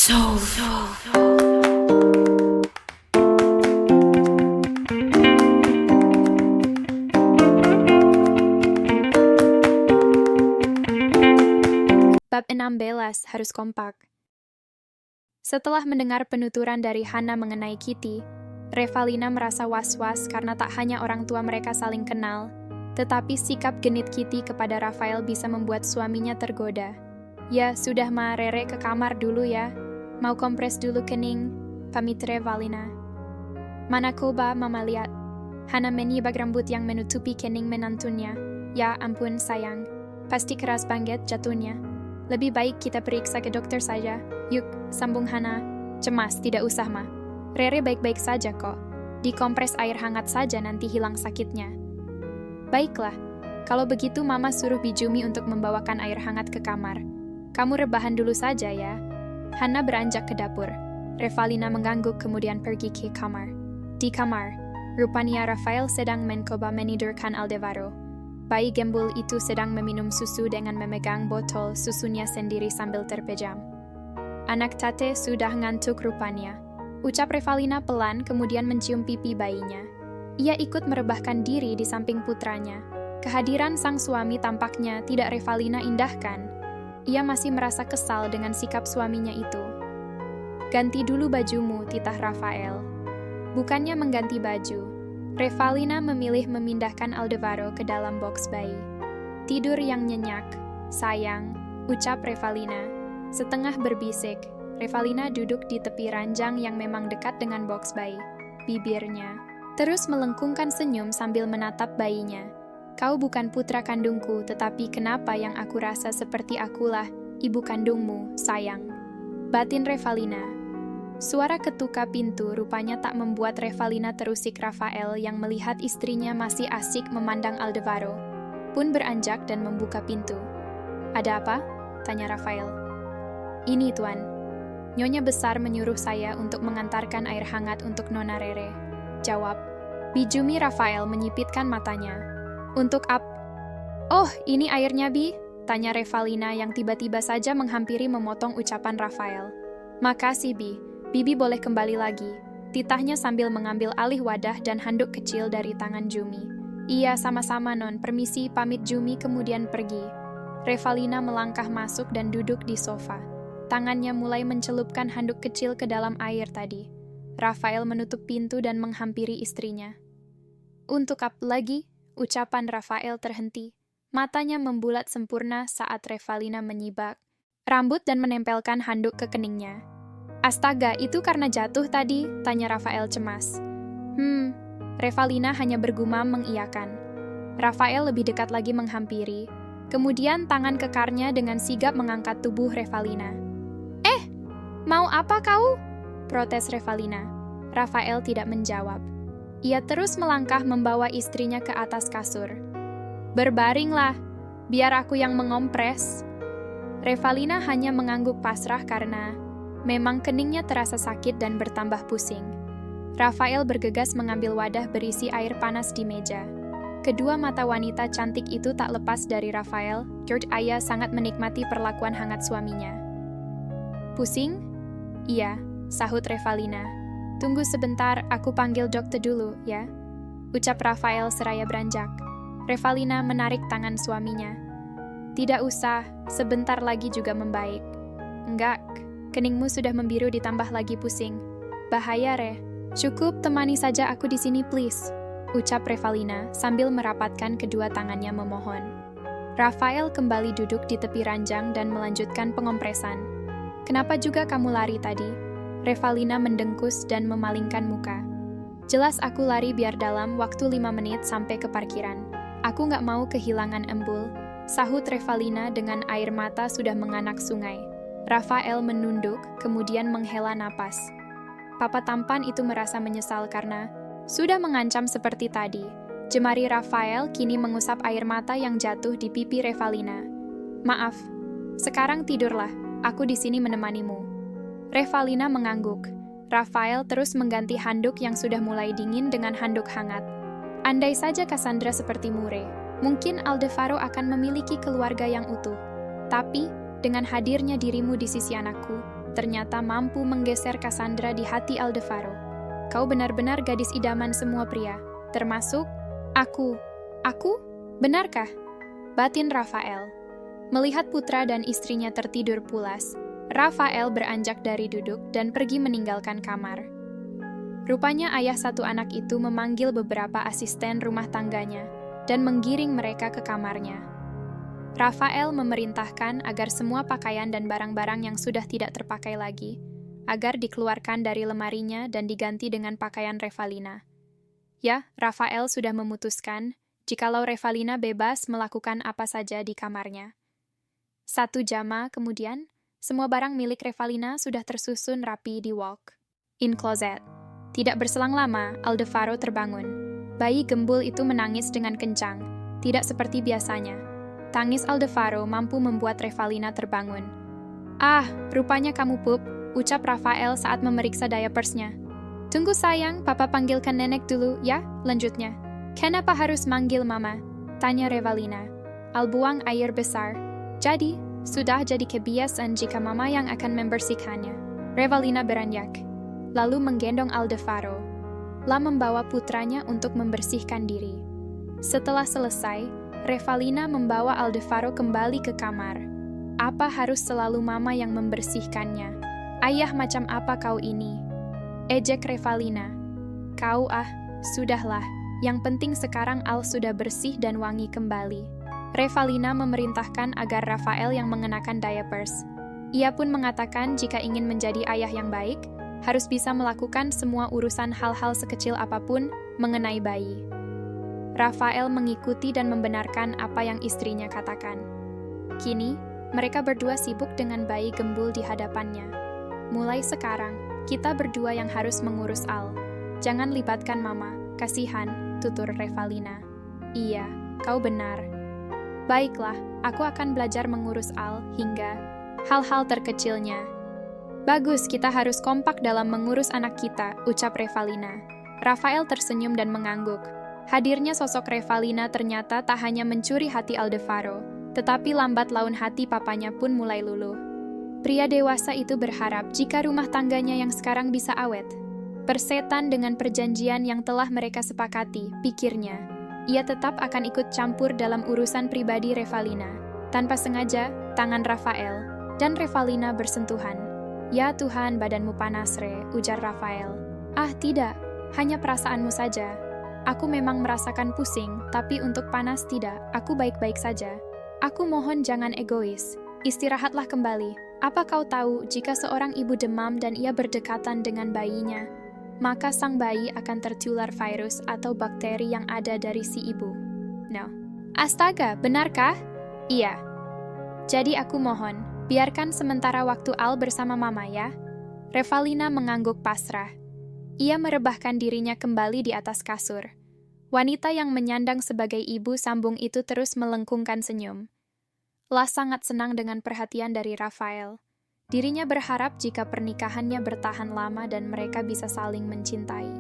Bab 16 harus kompak. Setelah mendengar penuturan dari Hana mengenai Kitty, Revalina merasa was-was karena tak hanya orang tua mereka saling kenal, tetapi sikap genit Kitty kepada Rafael bisa membuat suaminya tergoda. Ya, sudah ma, Rere ke kamar dulu ya. Mau kompres dulu kening, pamit Revalina. Mana coba mama lihat. Hana menyibak rambut yang menutupi kening menantunya. Ya ampun sayang, pasti keras banget jatuhnya. Lebih baik kita periksa ke dokter saja. Yuk, sambung Hana. Cemas, tidak usah ma. Rere baik-baik saja kok. Dikompres air hangat saja nanti hilang sakitnya. Baiklah, kalau begitu mama suruh Bijumi untuk membawakan air hangat ke kamar. Kamu rebahan dulu saja ya. Hana beranjak ke dapur. Revalina mengangguk kemudian pergi ke kamar. Di kamar, rupanya Rafael sedang mencoba menidurkan Aldebaran. Bayi gembul itu sedang meminum susu dengan memegang botol susunya sendiri sambil terpejam. Anak tate sudah ngantuk rupanya. Ucap Revalina pelan kemudian mencium pipi bayinya. Ia ikut merebahkan diri di samping putranya. Kehadiran sang suami tampaknya tidak Revalina indahkan. Ia masih merasa kesal dengan sikap suaminya itu. Ganti dulu bajumu, titah Rafael. Bukannya mengganti baju, Revalina memilih memindahkan Aldebaran ke dalam boks bayi. Tidur yang nyenyak, sayang, ucap Revalina. Setengah berbisik, Revalina duduk di tepi ranjang yang memang dekat dengan boks bayi. Bibirnya terus melengkungkan senyum sambil menatap bayinya. Kau bukan putra kandungku, tetapi kenapa yang aku rasa seperti akulah ibu kandungmu, sayang. Batin Revalina. Suara ketuka pintu rupanya tak membuat Revalina terusik. Rafael yang melihat istrinya masih asik memandang Aldebaran pun beranjak dan membuka pintu. Ada apa? Tanya Rafael. Ini tuan. Nyonya besar menyuruh saya untuk mengantarkan air hangat untuk Nona Rere. Jawab. Bijumi Rafael menyipitkan matanya. Untuk Oh, ini airnya Bi? Tanya Revalina yang tiba-tiba saja menghampiri memotong ucapan Rafael. Makasih Bi. Bibi boleh kembali lagi, titahnya sambil mengambil alih wadah dan handuk kecil dari tangan Jumi. Iya, sama-sama non, permisi, pamit Jumi kemudian pergi. Revalina melangkah masuk dan duduk di sofa. Tangannya mulai mencelupkan handuk kecil ke dalam air tadi. Rafael menutup pintu dan menghampiri istrinya. Untuk apa lagi? Ucapan Rafael terhenti. Matanya membulat sempurna saat Revalina menyibak rambut dan menempelkan handuk ke keningnya. Astaga, itu karena jatuh tadi? Tanya Rafael cemas. Revalina hanya bergumam mengiyakan. Rafael lebih dekat lagi menghampiri. Kemudian tangan kekarnya dengan sigap mengangkat tubuh Revalina. Mau apa kau? Protes Revalina. Rafael tidak menjawab. Ia terus melangkah membawa istrinya ke atas kasur. Berbaringlah, biar aku yang mengompres. Revalina hanya mengangguk pasrah karena memang keningnya terasa sakit dan bertambah pusing. Rafael bergegas mengambil wadah berisi air panas di meja. Kedua mata wanita cantik itu tak lepas dari Rafael. George Aya sangat menikmati perlakuan hangat suaminya. Pusing? Iya, sahut Revalina. Tunggu sebentar, aku panggil dokter dulu, ya. Ucap Rafael seraya beranjak. Revalina menarik tangan suaminya. Tidak usah, sebentar lagi juga membaik. Enggak. Keningmu sudah membiru ditambah lagi pusing. Bahaya, Re. Cukup temani saja aku di sini, please. Ucap Revalina sambil merapatkan kedua tangannya memohon. Rafael kembali duduk di tepi ranjang dan melanjutkan pengompresan. Kenapa juga kamu lari tadi? Revalina mendengkus dan memalingkan muka. Jelas aku lari biar dalam waktu 5 menit sampai ke parkiran. Aku nggak mau kehilangan embul, sahut Revalina dengan air mata sudah menganak sungai. Rafael menunduk, kemudian menghela napas. Papa tampan itu merasa menyesal karena sudah mengancam seperti tadi. Jemari Rafael kini mengusap air mata yang jatuh di pipi Revalina. Maaf, sekarang tidurlah, aku di sini menemanimu. Revalina mengangguk. Rafael terus mengganti handuk yang sudah mulai dingin dengan handuk hangat. Andai saja Cassandra seperti Mure, mungkin Aldebaran akan memiliki keluarga yang utuh. Tapi, dengan hadirnya dirimu di sisi anakku, ternyata mampu menggeser Cassandra di hati Aldefaro. Kau benar-benar gadis idaman semua pria, termasuk aku. Aku? Benarkah? Batin Rafael. Melihat putra dan istrinya tertidur pulas, Rafael beranjak dari duduk dan pergi meninggalkan kamar. Rupanya ayah satu anak itu memanggil beberapa asisten rumah tangganya dan menggiring mereka ke kamarnya. Rafael memerintahkan agar semua pakaian dan barang-barang yang sudah tidak terpakai lagi agar dikeluarkan dari lemarinya dan diganti dengan pakaian Revalina. Ya, Rafael sudah memutuskan jikalau Revalina bebas melakukan apa saja di kamarnya. 1 jam kemudian, semua barang milik Revalina sudah tersusun rapi di walk-in closet. Tidak berselang lama, Aldefaro terbangun. Bayi gembul itu menangis dengan kencang, tidak seperti biasanya. Tangis Aldefaro mampu membuat Revalina terbangun. "Ah, rupanya kamu, Pup," ucap Rafael saat memeriksa diapersnya. "Tunggu sayang, papa panggilkan nenek dulu, ya," lanjutnya. "Kenapa harus manggil mama?" tanya Revalina. Al buang air besar. "Jadi, sudah jadi kebiasaan jika mama yang akan membersihkannya." Revalina beranjak, lalu menggendong Aldefaro. La membawa putranya untuk membersihkan diri. Setelah selesai, Revalina membawa Aldefaro kembali ke kamar. "Apa harus selalu mama yang membersihkannya? Ayah macam apa kau ini?" ejek Revalina. "Kau sudahlah. Yang penting sekarang Al sudah bersih dan wangi kembali." Revalina memerintahkan agar Rafael yang mengenakan diapers. Ia pun mengatakan jika ingin menjadi ayah yang baik, harus bisa melakukan semua urusan hal-hal sekecil apapun mengenai bayi. Rafael mengikuti dan membenarkan apa yang istrinya katakan. Kini, mereka berdua sibuk dengan bayi gembul di hadapannya. "Mulai sekarang, kita berdua yang harus mengurus Al. Jangan libatkan mama, kasihan," tutur Revalina. "Iya, kau benar. Baiklah, aku akan belajar mengurus Al hingga hal-hal terkecilnya." "Bagus, kita harus kompak dalam mengurus anak kita," ucap Revalina. Rafael tersenyum dan mengangguk. Hadirnya sosok Revalina ternyata tak hanya mencuri hati Aldefaro, tetapi lambat laun hati papanya pun mulai luluh. Pria dewasa itu berharap jika rumah tangganya yang sekarang bisa awet. Persetan dengan perjanjian yang telah mereka sepakati, pikirnya. Ia tetap akan ikut campur dalam urusan pribadi Revalina. Tanpa sengaja, tangan Rafael dan Revalina bersentuhan. "Ya Tuhan, badanmu panas, Re," ujar Rafael. "Ah tidak, hanya perasaanmu saja. Aku memang merasakan pusing, tapi untuk panas tidak, aku baik-baik saja. Aku mohon jangan egois, istirahatlah kembali. Apa kau tahu jika seorang ibu demam dan ia berdekatan dengan bayinya, maka sang bayi akan tertular virus atau bakteri yang ada dari si ibu?" "No." "Astaga, benarkah?" "Iya. Jadi aku mohon, biarkan sementara waktu Al bersama mama ya." Revalina mengangguk pasrah. Ia merebahkan dirinya kembali di atas kasur. Wanita yang menyandang sebagai ibu sambung itu terus melengkungkan senyum. La sangat senang dengan perhatian dari Rafael. Dirinya berharap jika pernikahannya bertahan lama dan mereka bisa saling mencintai.